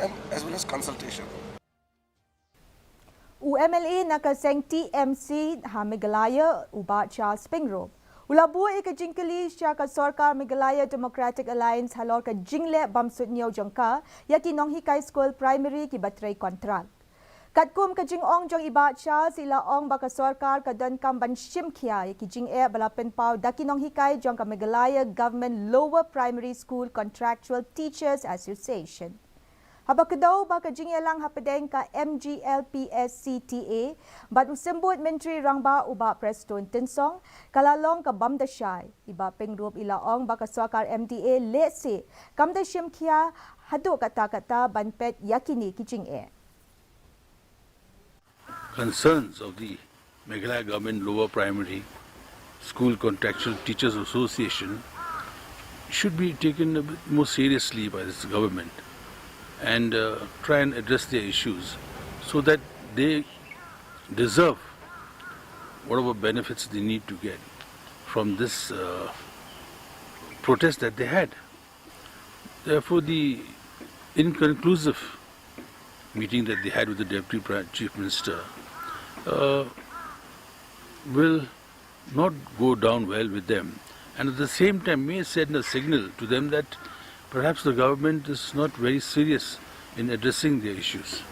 and as well as consultation. UMLA nakaseng TMC Megalaya ubat Charles Spingrove. Ulabu ke Jingkeli ka Sorkar Megalaya Democratic Alliance Halor ke Jingeh bamsud Niew Jong Iaki Nonghikai Skul Primary ki batrai kontrak. Katkum ke Jong Jong ibat Charles ila ong baka Sorkar ke dan kam ban shimkhia iaki Jingeh balapen pau daki Nonghikai Jong ke Megalaya Government Lower Primary School Contractual Teachers Association. Habak kedau baka Jingeh lang hapedeng ka MGLPSCTA bat usembut Menteri Rangba uba Preston Tinsong kalalong ka bamdashai iba penggrup ila ong baka Sorkar MDA lese kamda shimkhia haduk kata-kata banpet yakini ki Jingeh. Concerns of the Meghalaya Government Lower Primary School Contractual Teachers Association should be taken a bit more seriously by this government and try and address their issues so that they deserve whatever benefits they need to get from this protest that they had. Therefore, the inconclusive meeting that they had with the Deputy Chief Minister will not go down well with them, and at the same time may send a signal to them that perhaps the government is not very serious in addressing their issues.